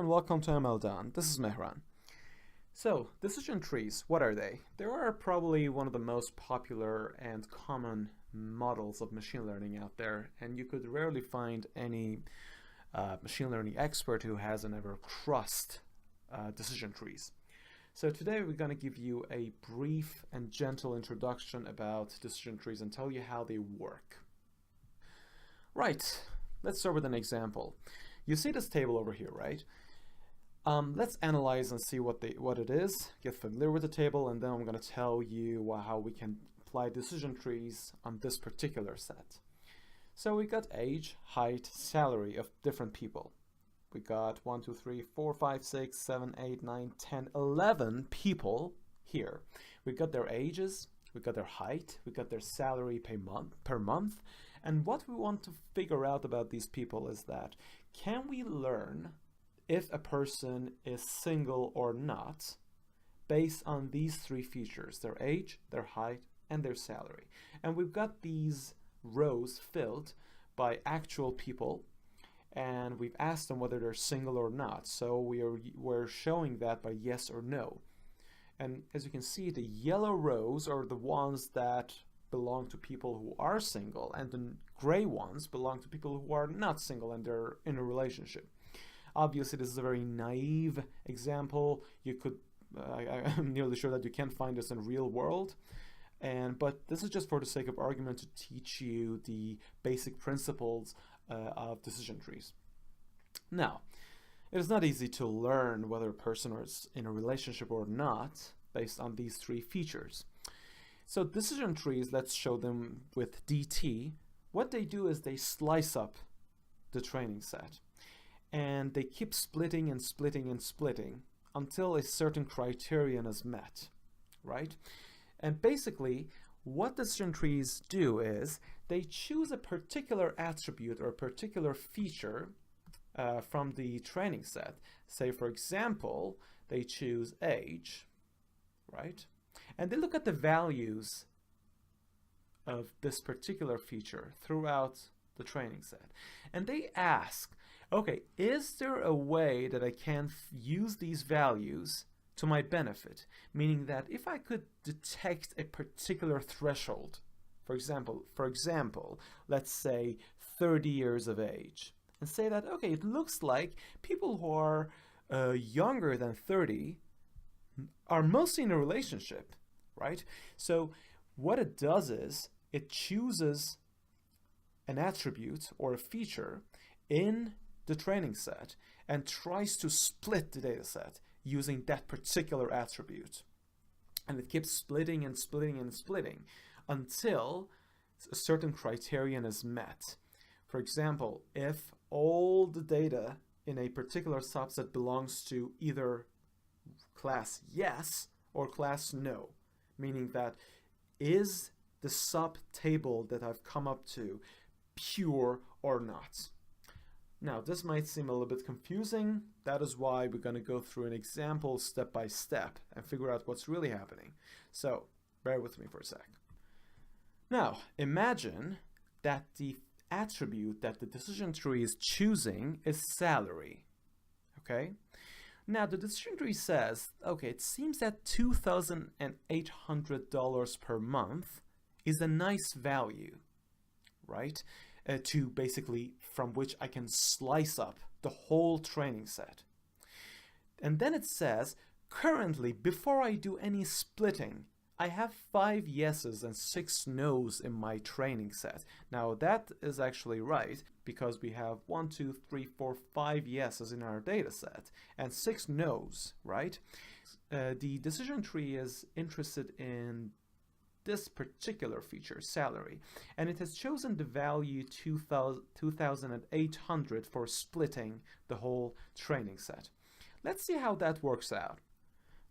and welcome to MLDawn. This is Mehran. So, decision trees, what are they? They are probably one of the most popular and common models of machine learning out there, and you could rarely find any machine learning expert who hasn't ever crossed decision trees. So today we're going to give you a brief and gentle introduction about decision trees and tell you how they work. Right, let's start with an example. You see this table over here, right? Let's analyze and see what it is, get familiar with the table, and then I'm going to tell you how we can apply decision trees on this particular set. So we got age, height, salary of different people. We got 1, 2, 3, 4, 5, 6, 7, 8, 9, 10, 11 people here. We got their ages, we got their height, we got their salary per month. And what we want to figure out about these people is that, can we learn if a person is single or not based on these three features: their age, their height, and their salary? And we've got these rows filled by actual people, and we've asked them whether they're single or not. So we're showing that by yes or no. And as you can see, the yellow rows are the ones that belong to people who are single, and the gray ones belong to people who are not single and they're in a relationship. Obviously, this is a very naive example. You could, I'm nearly sure that you can't find this in real world. But this is just for the sake of argument to teach you the basic principles of decision trees. Now, it is not easy to learn whether a person is in a relationship or not based on these three features. So decision trees, let's show them with DT. What they do is they slice up the training set, and they keep splitting and splitting and splitting until a certain criterion is met, right? And basically, what decision trees do is they choose a particular attribute or a particular feature from the training set. Say, for example, they choose age, right? And they look at the values of this particular feature throughout the training set. And they ask, okay, is there a way that I can use these values to my benefit? Meaning that if I could detect a particular threshold, for example, let's say 30 years of age, and say that, okay, it looks like people who are younger than 30 are mostly in a relationship, right? So what it does is it chooses an attribute or a feature in the training set and tries to split the data set using that particular attribute. And it keeps splitting and splitting and splitting until a certain criterion is met. For example, if all the data in a particular subset belongs to either class yes or class no, meaning that is the sub table that I've come up to pure or not. Now, this might seem a little bit confusing. That is why we're going to go through an example step by step and figure out what's really happening. So bear with me for a sec. Now, imagine that the attribute that the decision tree is choosing is salary. Okay? Now, the decision tree says, okay, it seems that $2,800 per month is a nice value, right? To basically, from which I can slice up the whole training set. And then it says, currently, before I do any splitting, I have 5 yeses and 6 nos in my training set. Now that is actually right, because we have 1, 2, 3, 4, 5 yeses in our data set and 6 nos, right? The decision tree is interested in this particular feature, salary, and it has chosen the value 2,800 for splitting the whole training set. Let's see how that works out.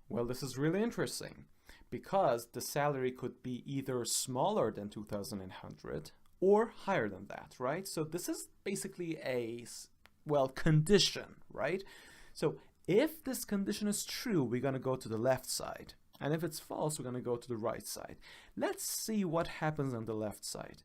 Well, this is really interesting, because the salary could be either smaller than 2,800 or higher than that, right? So this is basically a, well, condition, right? So if this condition is true, we're going to go to the left side. And if it's false, we're going to go to the right side. Let's see what happens on the left side.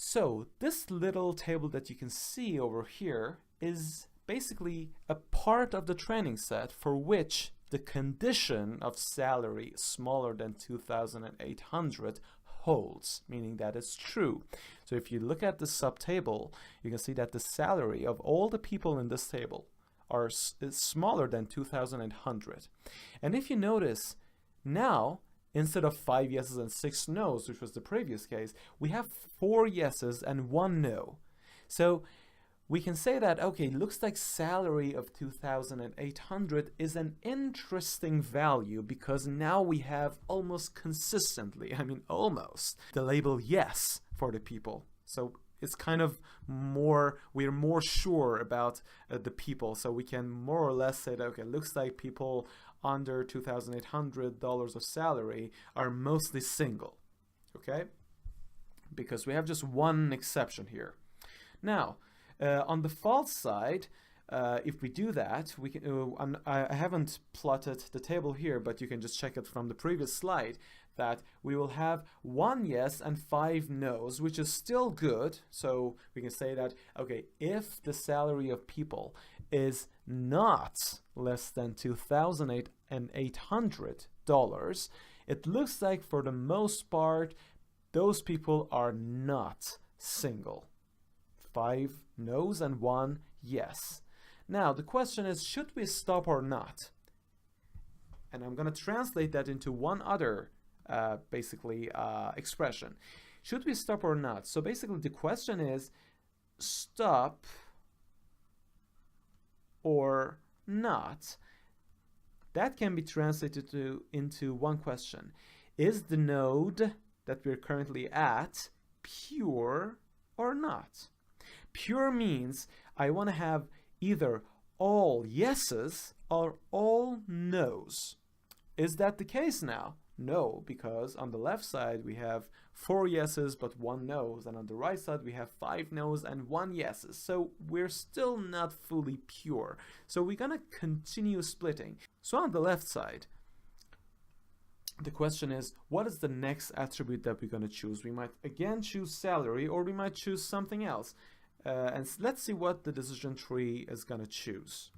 So this little table that you can see over here is basically a part of the training set for which the condition of salary smaller than 2,800 holds, meaning that it's true. So if you look at the subtable, you can see that the salary of all the people in this table is smaller than 2,800. And if you notice, now instead of 5 yeses and 6 no's, which was the previous case, we have 4 yeses and 1 no. So we can say that, okay, looks like salary of 2,800 is an interesting value because now we have almost consistently, I mean almost, the label yes for the people. So it's kind of more, we're more sure about the people. So we can more or less say that, okay, looks like people under $2,800 of salary are mostly single, okay? Because we have just one exception here. Now, on the false side, if we do that, we can. I haven't plotted the table here, but you can just check it from the previous slide. That we will have 1 yes and 5 no's, which is still good. So we can say that, okay, if the salary of people is not less than $2,800, it looks like for the most part, those people are not single. 5 no's and 1 yes. Now the question is, should we stop or not? And I'm going to translate that into one other expression. Should we stop or not? So basically the question is stop or not. That can be translated into one question. Is the node that we're currently at pure or not? Pure means I want to have either all yeses or all no's. Is that the case now? No, because on the left side we have 4 yeses but 1 no's, and on the right side we have 5 no's and 1 yeses. So we're still not fully pure. So we're gonna continue splitting. So on the left side, the question is, what is the next attribute that we're gonna choose? We might again choose salary, or we might choose something else. And let's see what the decision tree is gonna choose.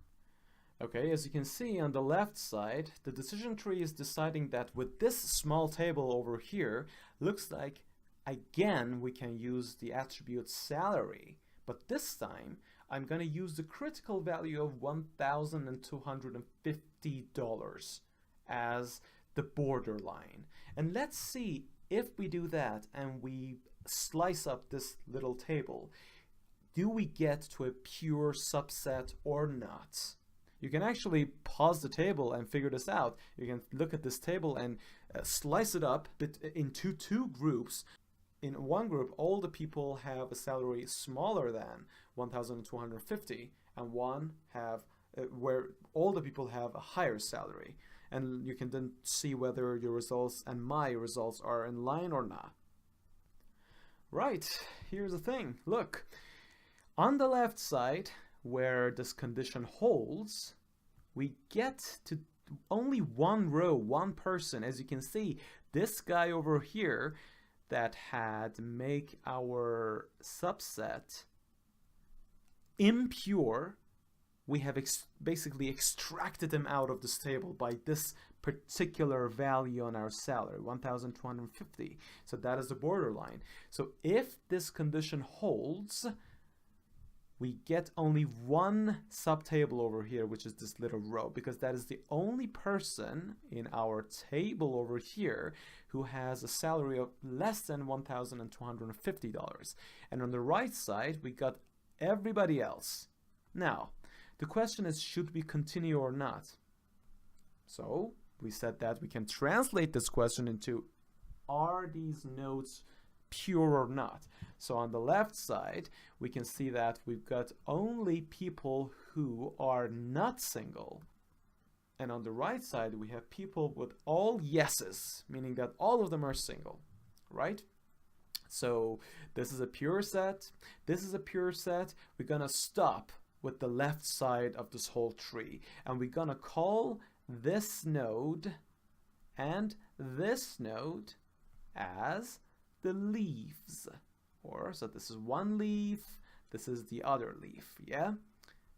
Okay, as you can see on the left side, the decision tree is deciding that with this small table over here, looks like again we can use the attribute salary, but this time I'm going to use the critical value of $1,250 as the borderline. And let's see if we do that and we slice up this little table, do we get to a pure subset or not? You can actually pause the table and figure this out. You can look at this table and slice it up into 2 groups. In one group, all the people have a salary smaller than 1,250, and one have where all the people have a higher salary. And you can then see whether your results and my results are in line or not. Right, here's the thing. Look, on the left side, where this condition holds, we get to only one row, one person. As you can see, this guy over here that had make our subset impure, we have basically extracted him out of this table by this particular value on our salary, 1,250. So that is the borderline. So if this condition holds, we get only one subtable over here, which is this little row, because that is the only person in our table over here who has a salary of less than $1,250. And on the right side, we got everybody else. Now, the question is, should we continue or not? So we said that we can translate this question into, are these nodes pure or not? So on the left side, we can see that we've got only people who are not single. And on the right side, we have people with all yeses, meaning that all of them are single, right? So this is a pure set. This is a pure set. We're gonna stop with the left side of this whole tree, and we're gonna call this node and this node as the leaves. Or so this is one leaf, this is the other leaf, yeah?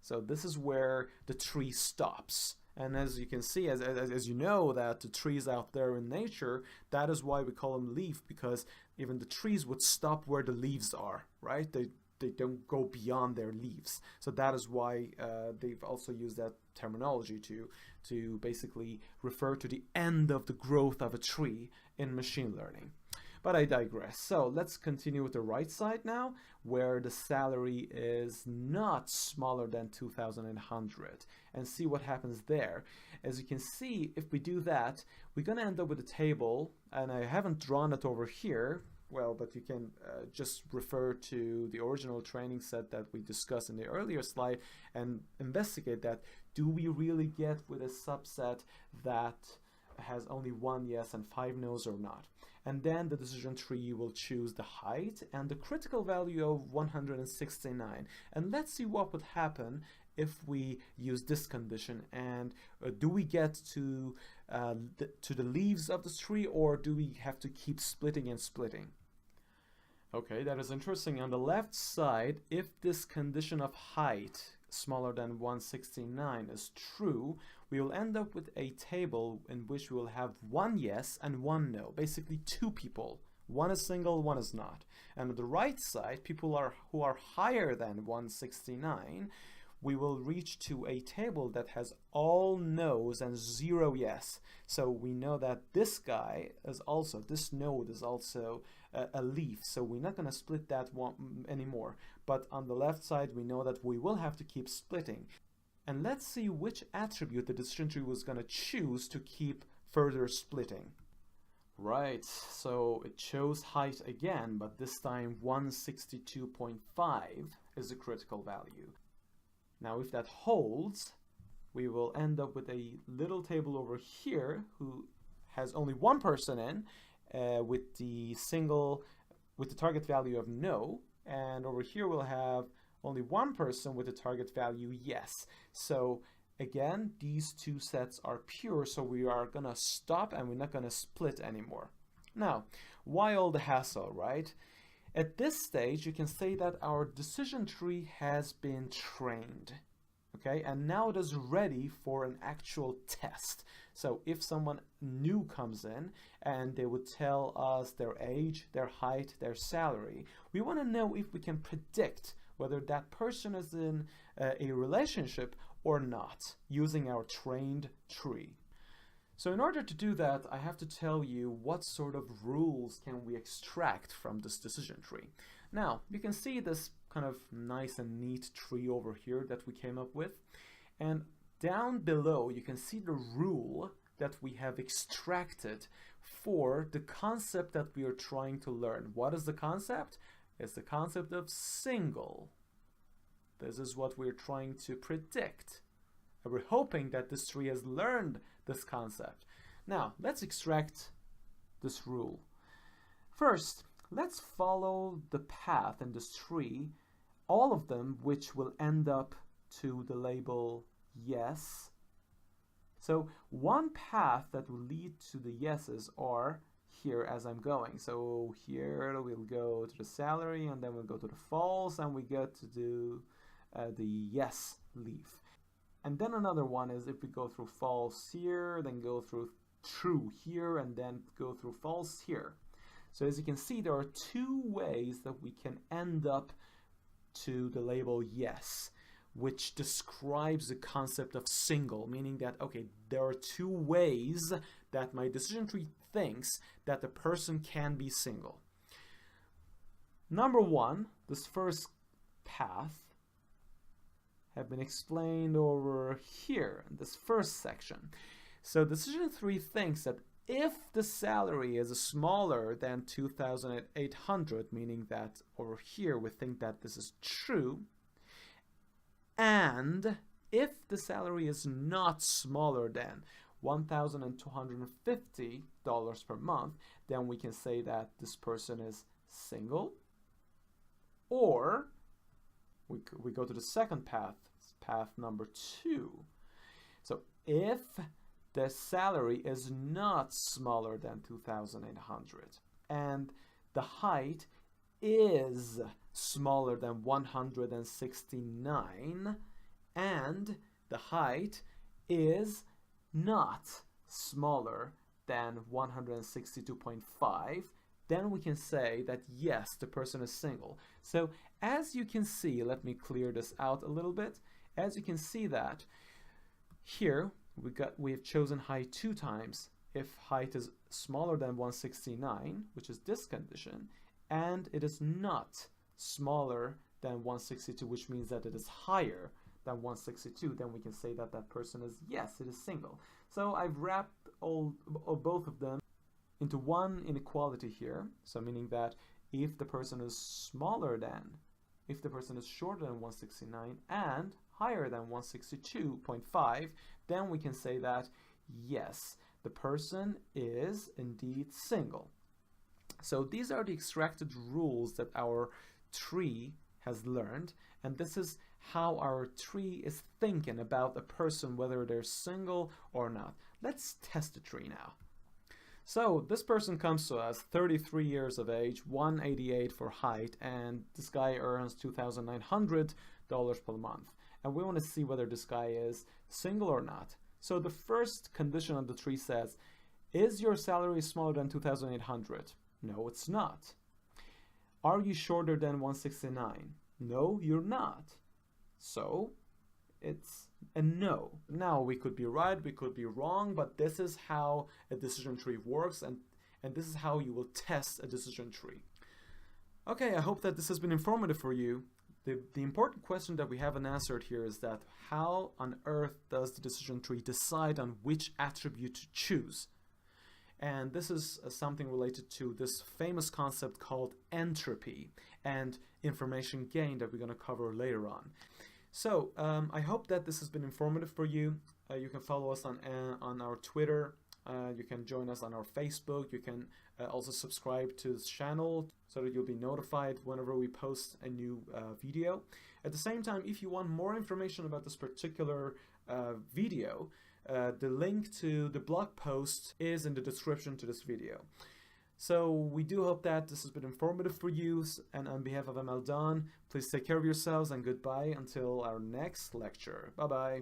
So this is where the tree stops. And as you can see, as you know, that the trees out there in nature, that is why we call them leaf, because even the trees would stop where the leaves are, right? They don't go beyond their leaves. So that is why they've also used that terminology to basically refer to the end of the growth of a tree in machine learning. But I digress. So let's continue with the right side now, where the salary is not smaller than 2,100, and see what happens there. As you can see, if we do that, we're going to end up with a table, and I haven't drawn it over here. Well, but you can just refer to the original training set that we discussed in the earlier slide and investigate that. Do we really get with a subset that has only 1 yes and 5 no's or not? And then the decision tree will choose the height and the critical value of 169. And let's see what would happen if we use this condition. And do we get to the leaves of the tree, or do we have to keep splitting and splitting? Okay, that is interesting. On the left side, if this condition of height smaller than 169 is true, we will end up with a table in which we will have 1 yes and 1 no, basically 2 people. One is single, one is not. And on the right side, people who are higher than 169, we will reach to a table that has all no's and 0 yes. So we know that this guy is also, this node is also a leaf. So we're not going to split that one anymore. But on the left side, we know that we will have to keep splitting. And let's see which attribute the decision tree was going to choose to keep further splitting. Right, so it chose height again, but this time 162.5 is the critical value. Now if that holds, we will end up with a little table over here who has only 1 person in with the target value of no, and over here we'll have only 1 person with the target value yes. So again, these 2 sets are pure, so we are gonna stop and we're not gonna split anymore. Now, why all the hassle, right? At this stage, you can say that our decision tree has been trained, okay? And now it is ready for an actual test. So if someone new comes in and they would tell us their age, their height, their salary, we want to know if we can predict whether that person is in a relationship or not using our trained tree. So in order to do that, I have to tell you what sort of rules can we extract from this decision tree. Now, you can see this kind of nice and neat tree over here that we came up with. And down below, you can see the rule that we have extracted for the concept that we are trying to learn. What is the concept? It's the concept of single. This is what we're trying to predict. And we're hoping that this tree has learned this concept. Now, let's extract this rule. First, let's follow the path in this tree, all of them which will end up to the label yes. So one path that will lead to the yeses are here as I'm going. So here we'll go to the salary, and then we'll go to the false, and we get to do the yes leaf. And then another one is if we go through false here, then go through true here, and then go through false here. So as you can see, there are 2 ways that we can end up to the label yes, which describes the concept of single, meaning that, okay, there are 2 ways that my decision tree thinks that the person can be single. Number 1, this first path have been explained over here in this first section. So decision tree thinks that if the salary is smaller than 2,800, meaning that over here we think that this is true, and if the salary is not smaller than $1,250 per month, then we can say that this person is single. Or we go to the second path, path number 2. So if the salary is not smaller than 2,800 and the height is smaller than 169, and the height is not smaller than 162.5, then we can say that yes, the person is single. So as you can see, let me clear this out a little bit. As you can see that here we have chosen height 2 times if height is smaller than 169, which is this condition, and it is not smaller than 162, which means that it is higher than 162, then we can say that that person is, yes, it is single. So I've wrapped both of them into one inequality here, so meaning that if the person is shorter than 169 and higher than 162.5, then we can say that yes, the person is indeed single. So these are the extracted rules that our tree has learned, and this is how our tree is thinking about a person, whether they're single or not. Let's test the tree now. So this person comes to us, 33 years of age, 188 for height, and this guy earns $2,900 per month. And we want to see whether this guy is single or not. So the first condition on the tree says, is your salary smaller than 2,800? No, it's not. Are you shorter than 169? No, you're not. So it's a no. Now we could be right, we could be wrong, but this is how a decision tree works, and this is how you will test a decision tree. Okay, I hope that this has been informative for you. The important question that we haven't answered here is that how on earth does the decision tree decide on which attribute to choose? And this is something related to this famous concept called entropy and information gain that we're going to cover later on. So I hope that this has been informative for you. You can follow us on our Twitter. You can join us on our Facebook. You can also subscribe to this channel so that you'll be notified whenever we post a new video. At the same time, if you want more information about this particular video, the link to the blog post is in the description to this video. So we do hope that this has been informative for you, and on behalf of MLDawn, please take care of yourselves and goodbye until our next lecture. Bye-bye.